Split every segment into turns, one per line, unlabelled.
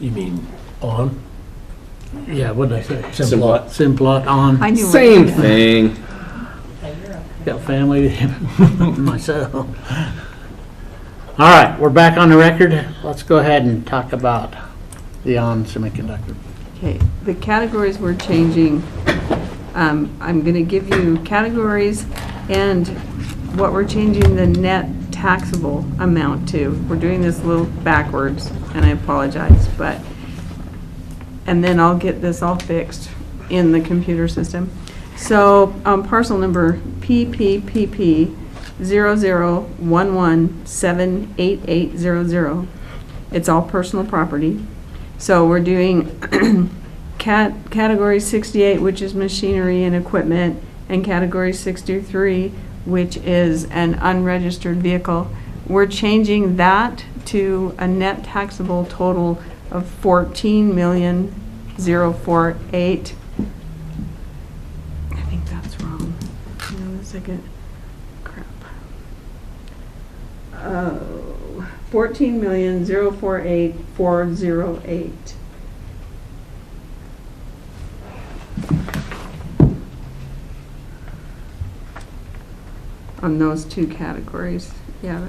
You mean on?
Yeah, what did I say?
Simplot.
Simplot on.
I knew
Same
what-
thing.
Got family, myself. All right, we're back on the record. Let's go ahead and talk about the on semiconductor.
Okay, the categories we're changing, I'm going to give you categories and what we're changing the net taxable amount to. We're doing this a little backwards, and I apologize, and then I'll get this all fixed in the computer system. So, parcel number PPPP 0011788800. It's all personal property. So we're doing category 68, which is machinery and equipment, and category 63, which is an unregistered vehicle. We're changing that to a net taxable total of $14,048,000. I think that's wrong. Hang on a second. Crap. Oh, $14,048,408. On those two categories, yeah.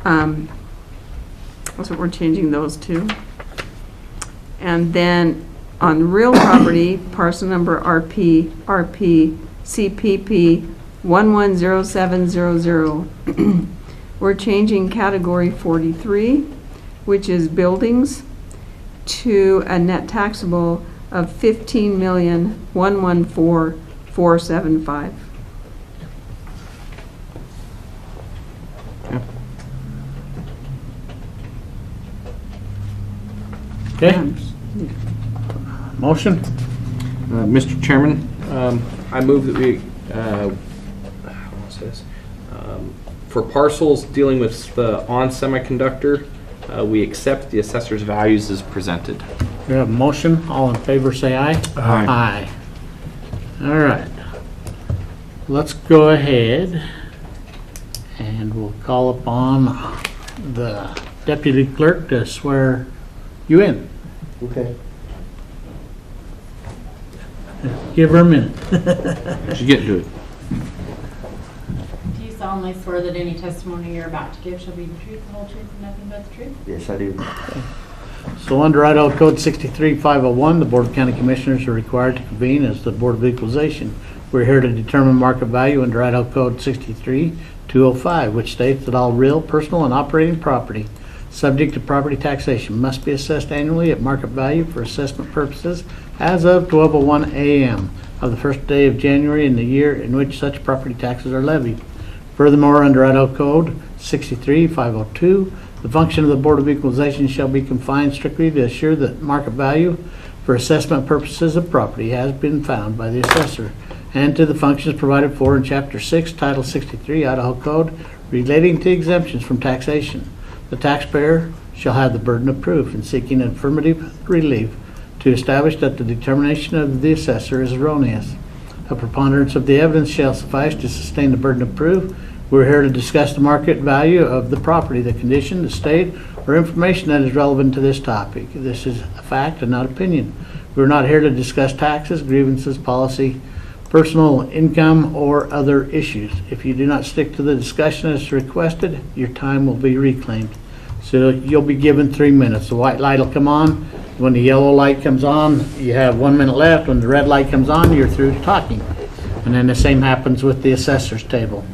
That's what we're changing those to. And then on real property, parcel number CPP 110700. We're changing category 43, which is buildings, to a net taxable of $15,114,475.
Okay, motion?
Mr. Chairman, I move that we, what's this? For parcels dealing with the on semiconductor, we accept the assessor's values as presented.
We have a motion. All in favor, say aye.
Aye.
Aye. All right. Let's go ahead and we'll call upon the deputy clerk to swear you in.
Okay.
Give her a minute.
She's getting to it.
Do you solemnly swear that any testimony you're about to give shall be the truth, the whole truth, and nothing but the truth?
Yes, I do.
So under Idaho Code 63501, the Board of County Commissioners are required to convene as the Board of Equalization. We're here to determine market value under Idaho Code 63205, which states that all real, personal, and operating property subject to property taxation must be assessed annually at market value for assessment purposes as of 12:01 a.m. of the first day of January in the year in which such property taxes are levied. Furthermore, under Idaho Code 63502, the function of the Board of Equalization shall be confined strictly to assure that market value for assessment purposes of property has been found by the assessor, and to the functions provided for in Chapter 6, Title 63, Idaho Code, relating to exemptions from taxation. The taxpayer shall have the burden of proof in seeking affirmative relief to establish that the determination of the assessor is erroneous. A preponderance of the evidence shall suffice to sustain the burden of proof. We're here to discuss the market value of the property, the condition, the state, or information that is relevant to this topic. This is a fact and not opinion. We're not here to discuss taxes, grievances, policy, personal income, or other issues. If you do not stick to the discussion as requested, your time will be reclaimed. So you'll be given 3 minutes. The white light will come on. When the yellow light comes on, you have 1 minute left. When the red light comes on, you're through talking. And then the same happens with the assessor's table.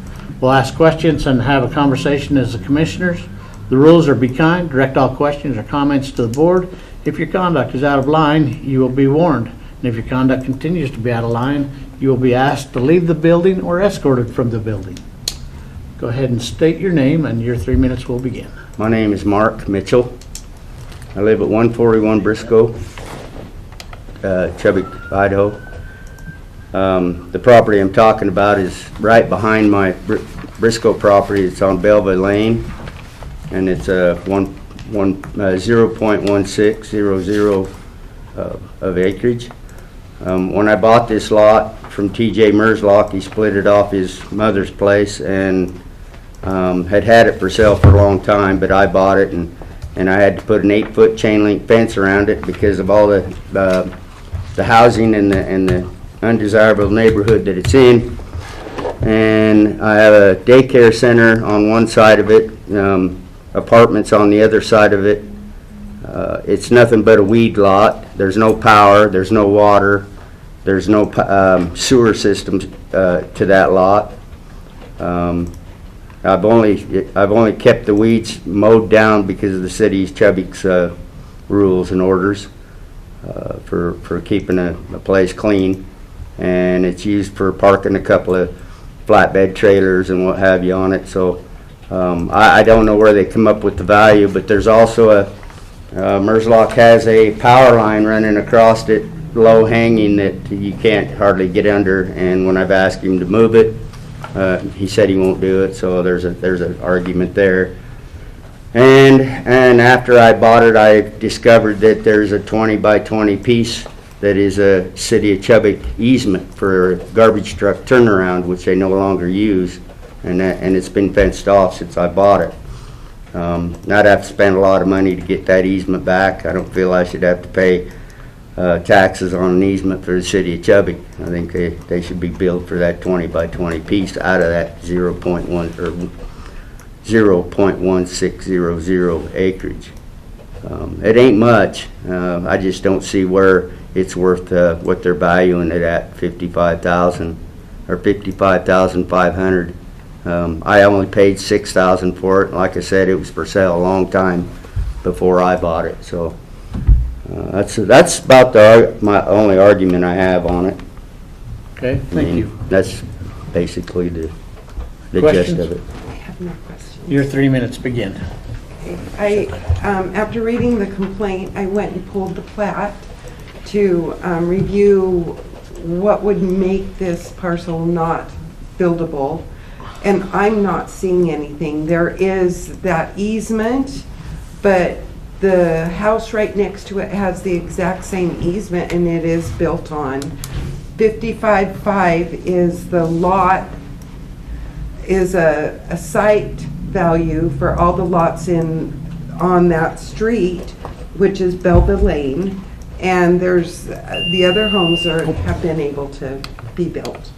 We'll ask questions and have a conversation as the commissioners. The rules are be kind, direct all questions or comments to the board. If your conduct is out of line, you will be warned. And if your conduct continues to be out of line, you will be asked to leave the building or escorted from the building. Go ahead and state your name and your 3 minutes will begin.
My name is Mark Mitchell. I live at 141 Briscoe, Chubbuck, Idaho. The property I'm talking about is right behind my Briscoe property. It's on Belva Lane, and it's a 0.1600 of acreage. When I bought this lot from T.J. Merslock, he split it off his mother's place and had it for sale for a long time, but I bought it and and I had to put an 8-foot chain link fence around it because of all the housing and the undesirable neighborhood that it's in. And I have a daycare center on one side of it, apartments on the other side of it. It's nothing but a weed lot. There's no power, there's no water, there's no sewer systems to that lot. I've only kept the weeds mowed down because of the city's Chubbuck's rules and orders for keeping a place clean, and it's used for parking a couple of flatbed trailers and what have you on it. So I don't know where they come up with the value, but there's also Merzlock has a power line running across it, low hanging, that you can't hardly get under, and when I've asked him to move it, he said he won't do it, so there's an argument there. And after I bought it, I discovered that there's a 20 by 20 piece that is a City of Chubbuck easement for a garbage truck turnaround, which they no longer use, and it's been fenced off since I bought it. I'd have to spend a lot of money to get that easement back. I don't feel I should have to pay taxes on an easement for the City of Chubbuck. I think they should be billed for that 20 by 20 piece out of that 0.1 or 0.1600 acreage. It ain't much. I just don't see where it's worth what they're valuing it at, $55,000 or $55,500. I only paid $6,000 for it. Like I said, it was for sale a long time before I bought it. So that's about my only argument I have on it.
Okay, thank you.
That's basically the gist
Questions?
of it.
I have no questions.
Your 3 minutes begin.
After reading the complaint, I went and pulled the plat to review what would make this parcel not buildable, and I'm not seeing anything. There is that easement, but the house right next to it has the exact same easement, and it is built on. 55.5 is the lot, is a site value for all the lots on that street, which is Belleville Lane, and there's the other homes have been able to be built.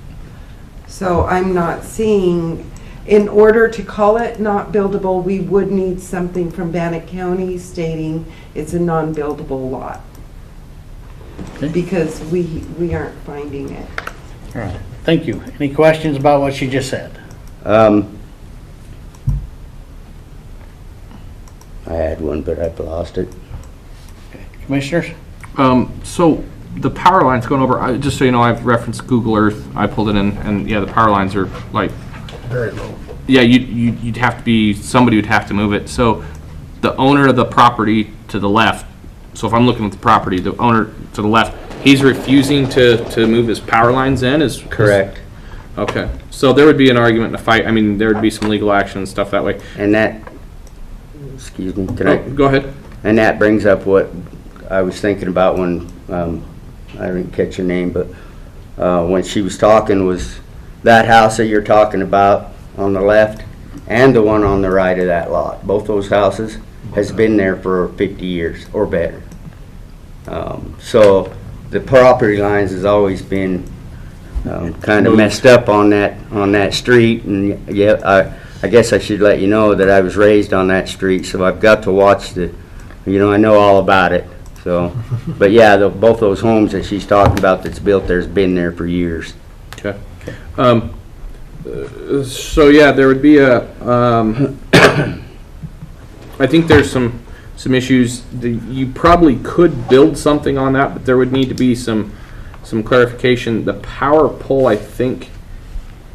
So I'm not seeing, in order to call it not buildable, we would need something from Bannock County stating it's a non-buildable lot.
Okay.
Because we aren't finding it.
All right, thank you. Any questions about what she just said?
I had one, but I've lost it.
Commissioners?
So the power lines going over, just so you know, I've referenced Google Earth. I pulled it in, and yeah, the power lines are like
Very low.
yeah, you'd have to be, somebody would have to move it. So the owner of the property to the left, so if I'm looking at the property, the owner to the left, he's refusing to move his power lines in, is
Correct.
Okay, so there would be an argument in a fight. I mean, there would be some legal action and stuff that way.
And that, excuse me, can
Oh,
I?
go ahead.
And that brings up what I was thinking about when, I didn't catch her name, but when she was talking, was that house that you're talking about on the left and the one on the right of that lot. Both those houses has been there for 50 years or better. So the property lines has always been kind of messed up on that street. And yeah, I guess I should let you know that I was raised on that street, so I've got to watch I know all about it. So, but yeah, both those homes that she's talking about that's built there's been there for years.
Okay. So yeah, there would be a, I think there's some issues. You probably could build something on that, but there would need to be some clarification. The power pole, I think,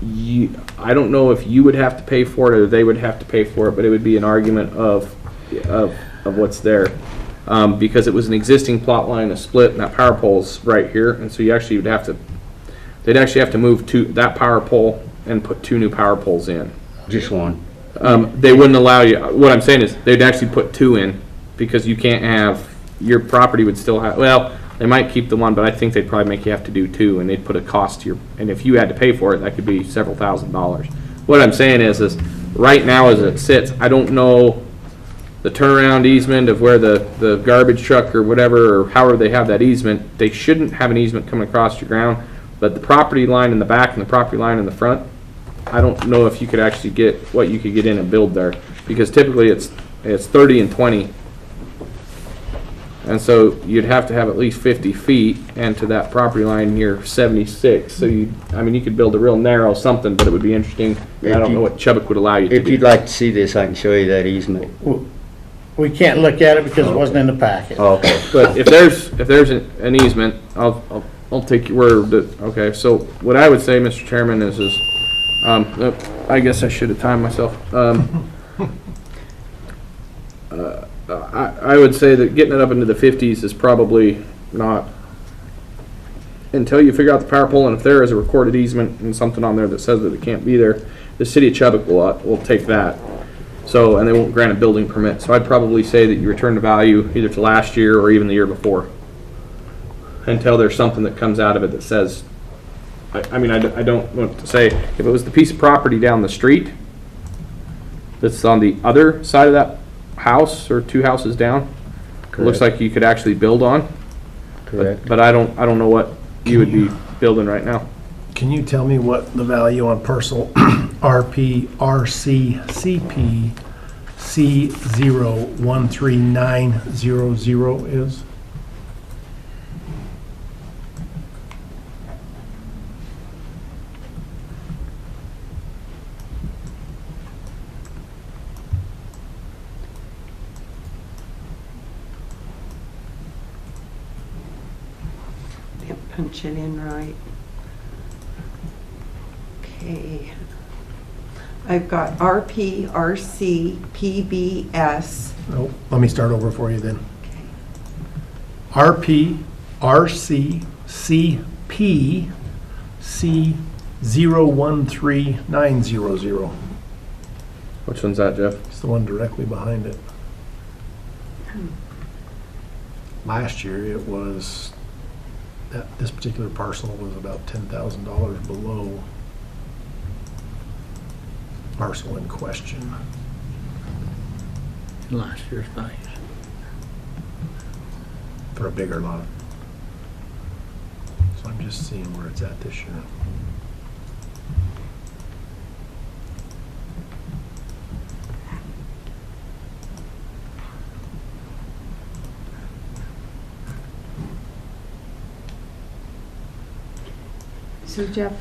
I don't know if you would have to pay for it or they would have to pay for it, but it would be an argument of what's there. Because it was an existing plot line, a split, and that power pole's right here, and so they'd actually have to move that power pole and put 2 new power poles in.
Just one.
They wouldn't allow you, what I'm saying is, they'd actually put 2 in, because you can't have, your property would still have, well, they might keep the one, but I think they'd probably make you have to do 2, and they'd put a cost to and if you had to pay for it, that could be several $1,000s. What I'm saying is right now as it sits, I don't know the turnaround easement of where the garbage truck or whatever, or however they have that easement, they shouldn't have an easement coming across your ground. But the property line in the back and the property line in the front, I don't know if you could actually get what you could get in and build there, because typically it's 30 and 20. And so you'd have to have at least 50 feet, and to that property line, you're 76. So you could build a real narrow something, but it would be interesting. I don't know what Chubbuck would allow you to do.
If you'd like to see this, I can show you that easement.
We can't look at it because it wasn't in the packet.
Okay.
But if there's an easement, I'll take your word that, okay, so what I would say, Mr. Chairman, is I guess I should have timed myself. I would say that getting it up into the 50s is probably not, until you figure out the power pole, and if there is a recorded easement and something on there that says that it can't be there, the city of Chubbuck will take that. So, and they won't grant a building permit. So I'd probably say that you return the value either to last year or even the year before, until there's something that comes out of it that says, I don't want to say, if it was the piece of property down the street that's on the other side of that house or two houses down, it looks like you could actually build on.
Correct.
But I don't know what you would be building right now.
Can you tell me what the value on parcel RP RC CP C013900 is?
Didn't punch it in right. Okay. I've got RP, RC, PBS.
Oh, let me start over for you then. RP RC CP C013900.
Which one's that, Jeff?
It's the one directly behind it. Last year it was, this particular parcel was about $10,000 below parcel in question.
Last year's values.
For a bigger lot. So I'm just seeing where it's at this year.
So Jeff,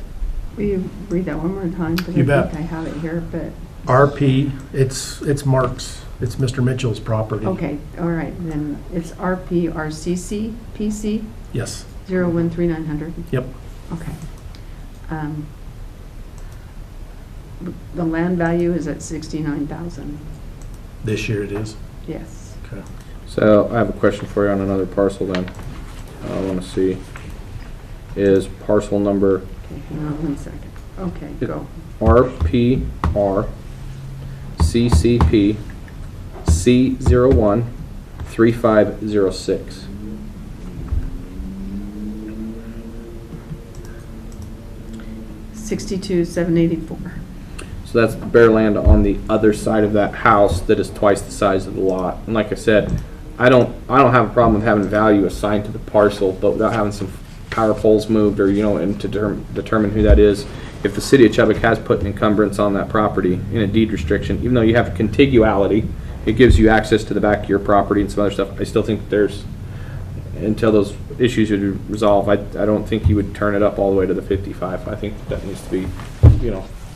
will you read that one more time? Because
You
I
bet.
think I have it here, but,
RP, it's Mark's, it's Mr. Mitchell's property.
okay, all right, then it's RPRCC PC
Yes,
013900.
yep.
Okay. The land value is at 69,000.
This year it is.
Yes.
Okay.
So I have a question for you on another parcel then. I want to see, is parcel number
Okay, hang on 1 second. Okay, go.
RPR CCP C013506.
$62,784.
So that's the bare land on the other side of that house that is twice the size of the lot. And like I said, I don't have a problem with having value assigned to the parcel, but without having some power poles moved, or and to determine who that is. If the city of Chubbuck has put an encumbrance on that property in a deed restriction, even though you have contiguality, it gives you access to the back of your property and some other stuff. I still think there's, until those issues are resolved, I don't think you would turn it up all the way to the 55. I think that needs to be,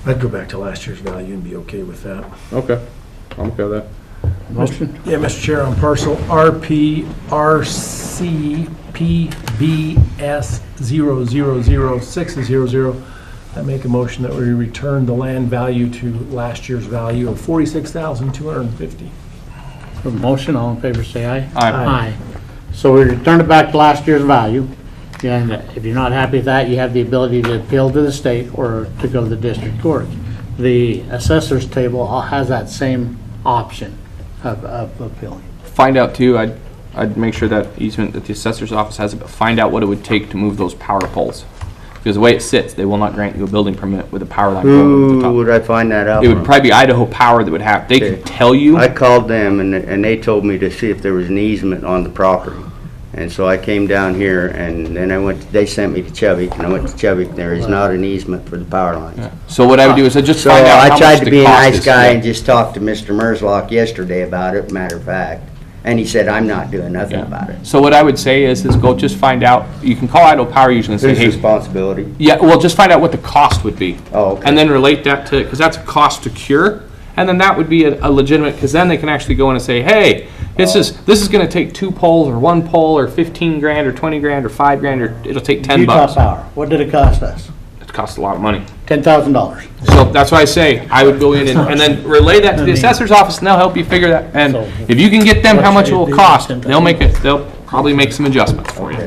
I'd go back to last year's value and be okay with that.
okay. I'm okay with that.
Motion?
Yeah, Mr. Chair, on parcel RP RC PBS 000600, I make a motion that we return the land value to last year's value of $46,250.
For the motion, all in favor say aye.
Aye.
Aye. So we return it back to last year's value, and if you're not happy with that, you have the ability to appeal to the state or to go to the district court. The assessor's table has that same option of appealing.
Find out too, I'd make sure that easement that the assessor's office has, but find out what it would take to move those power poles. Because the way it sits, they will not grant you a building permit with a power line going over the
Who
top.
would I find that out
It would
from?
probably be Idaho Power that would have, they
Okay.
could tell you.
I called them and they told me to see if there was an easement on the property. And so I came down here and then they sent me to Chubbuck and I went to Chubbuck. There is not an easement for the power lines.
So what I would do is I'd just
So
find out
I
how
tried
much
to
the
be a
cost
nice
is.
guy
Yeah.
and just talked to Mr. Merzlock yesterday about it, matter of fact. And he said, I'm not doing nothing
Yeah.
about it.
So what I would say is go just find out, you can call Idaho Power usually and say,
Whose
hey,
responsibility?
yeah, well, just find out what the cost would be.
Oh, okay.
And then relate that to, because that's a cost to cure, and then that would be a legitimate, because then they can actually go in and say, hey, this is gonna take 2 poles, or 1 pole, or 15 grand, or 20 grand, or 5 grand, or it'll take 10
Utah
bucks.
Power, what did it cost us?
It costs a lot of money.
$10,000.
So that's why I say, I would go in and then relay that to the assessor's office, and they'll help you figure that. And
So-
if you can get them how much it will
What's
cost,
the-
they'll probably make some adjustments for you.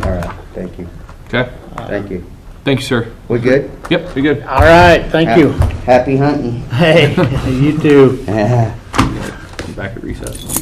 All right, thank you.
Okay?
Thank you.
Thank you, sir.
We good?
Yep, be good.
All right, thank you.
Happy hunting.
Hey, you too.
Back at recess.